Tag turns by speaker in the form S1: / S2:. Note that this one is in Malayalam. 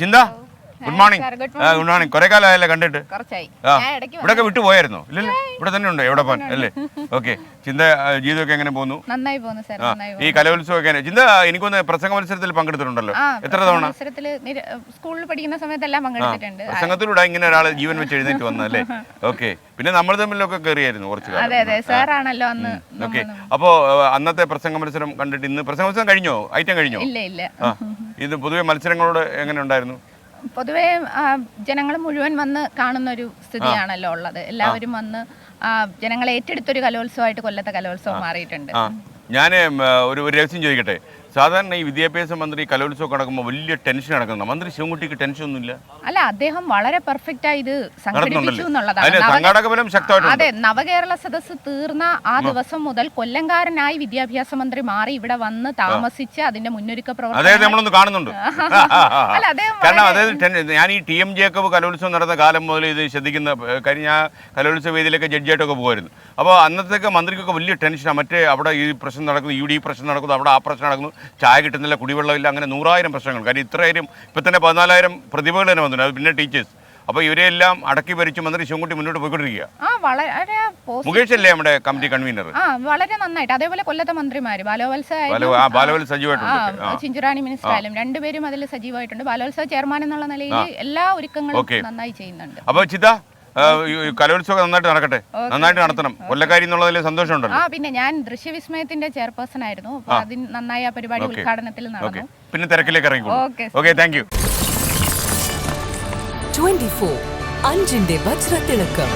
S1: ചിന്ത ഗുഡ് മോർണിംഗ്. Good morning. കുറെ കാലമായല്ലേ കണ്ടിട്ട്? ഇവിടെ വിട്ടു പോയായിരുന്നോ? ഇല്ലല്ലോ, ഇവിടെ തന്നെ ഉണ്ട്. എവിടെ പോകാൻ അല്ലേ? ഓക്കെ. ചിന്ത ജീവിതമൊക്കെ എങ്ങനെ പോകുന്നു?
S2: നന്നായി പോകുന്നു സാർ.
S1: ഈ കലോത്സവം ഒക്കെ ചിന്ത എനിക്കൊന്ന് പ്രസംഗ മത്സരത്തിൽ പങ്കെടുത്തിട്ടുണ്ടല്ലോ. എത്ര തവണ?
S2: സ്കൂളിൽ പഠിക്കുന്ന സമയത്തെല്ലാം പങ്കെടുത്തിട്ടുണ്ട്.
S1: പ്രസംഗത്തിലൂടെ ഇങ്ങനെ ഒരാൾ ജീവൻ വെച്ച് എഴുന്നേറ്റ് വന്നല്ലേ? ഓക്കെ. പിന്നെ നമ്മൾ തമ്മിലൊക്കെ കയറിയായിരുന്നു കുറച്ച് കാലം. ഓക്കെ. അപ്പോ അന്നത്തെ പ്രസംഗ മത്സരം കണ്ടിട്ട് ഇന്ന് പ്രസംഗ മത്സരം കഴിഞ്ഞോ? ഐറ്റം കഴിഞ്ഞോ? ഇത് പൊതുവെ മത്സരങ്ങളോട് എങ്ങനെ ഉണ്ടായിരുന്നു?
S2: പൊതുവേ ജനങ്ങൾ മുഴുവൻ വന്ന് കാണുന്ന ഒരു സ്ഥിതിയാണല്ലോ ഉള്ളത്. എല്ലാവരും വന്ന് ജനങ്ങളെ ഏറ്റെടുത്തൊരു കലോത്സവമായിട്ട് കൊല്ലത്തെ കലോത്സവം മാറിയിട്ടുണ്ട്.
S1: ഞാൻ ഒരു രഹസ്യം ചോദിക്കട്ടെ. സാധാരണ ഈ വിദ്യാഭ്യാസ മന്ത്രി കലോത്സവം നടക്കുമ്പോൾ വലിയ ടെൻഷൻ നടക്കുന്ന മന്ത്രി ശിവൻകുട്ടിക്ക് ടെൻഷൻ ഒന്നുമില്ല.
S2: അല്ല, അദ്ദേഹം വളരെ പെർഫെക്റ്റ് ആയി ഇത് സംഘടിപ്പിച്ചു എന്നുള്ളതാണ്. അതെ, നവകേരള സദസ്സ് തീർന്ന ആ ദിവസം മുതൽ കൊല്ലംകാരനായി വിദ്യാഭ്യാസ മന്ത്രി മാറി ഇവിടെ വന്ന് താമസിച്ച് അതിന്റെ മുന്നൊരുക്ക പ്രവർത്തനം
S1: നമ്മളൊന്ന് കാണുന്നുണ്ട്. കാരണം അതായത് ഞാൻ ഈ ടി എം ജേക്കബ് കലോത്സവം നടന്ന കാലം മുതൽ ഇത് ശ്രദ്ധിക്കുന്ന കാര്യം. ഞാൻ കലോത്സവ വേദിയിലൊക്കെ ജഡ്ജിയായിട്ടൊക്കെ പോകുമായിരുന്നു. അപ്പോൾ അന്നത്തേക്ക് മന്ത്രിക്കൊക്കെ വലിയ ടെൻഷനാണ്. മറ്റേ അവിടെ ഈ പ്രശ്നം നടക്കുന്നു, UD പ്രശ്നം നടക്കുന്നു, അവിടെ ആ പ്രശ്നം നടക്കുന്നു, ചായ കിട്ടുന്നില്ല, കുടിവെള്ളമില്ല, അങ്ങനെ 100,000 പ്രശ്നങ്ങൾ. കാര്യം ഇത്രയായിരം ഇപ്പം തന്നെ 14,000 പ്രതിഭകൾ തന്നെ വന്നിട്ടുണ്ട്. അത് പിന്നെ ടീച്ചേഴ്സ്. അപ്പോൾ ഇവരെല്ലാം അടക്കി ഭരിച്ച് മന്ത്രി ശിവൻകുട്ടി മുന്നോട്ട് പോയിക്കൊണ്ടിരിക്കുക. മുകേഷ് അല്ലേ നമ്മുടെ കമ്മിറ്റി കൺവീനർ?
S2: വളരെ നന്നായിട്ട്. അതേപോലെ കൊല്ലത്തെ മന്ത്രിമാര്
S1: ബാലവത്സ സജീവമായിട്ടുണ്ട്.
S2: ചിഞ്ചുറാണി മിനിസ്റ്റർ ആയാലും രണ്ടുപേരും അതിൽ സജീവമായിട്ടുണ്ട്. ബാലോത്സവ ചെയർമാൻ എന്നുള്ള നിലയിൽ എല്ലാ ഒരുക്കങ്ങളും നന്നായി ചെയ്യുന്നുണ്ട്.
S1: അപ്പോൾ ചിത കലോത്സവം നന്നായിട്ട് നടക്കട്ടെ, നന്നായിട്ട് നടത്തണം. കൊല്ലക്കാരി എന്നുള്ളതിൽ സന്തോഷമുണ്ടല്ലോ.
S2: പിന്നെ ഞാൻ ദൃശ്യവിസ്മയത്തിന്റെ ചെയർപേഴ്സൺ ആയിരുന്നു. അതിന് നന്നായി ആ പരിപാടി ഉദ്ഘാടനത്തിൽ നടന്നു.
S1: പിന്നെ തിരക്കിലേക്ക് ഇറങ്ങിക്കോളൂ. Okay, thank you.
S3: 24 അഞ്ചിന്റെ വജ്രത്തിളക്കം.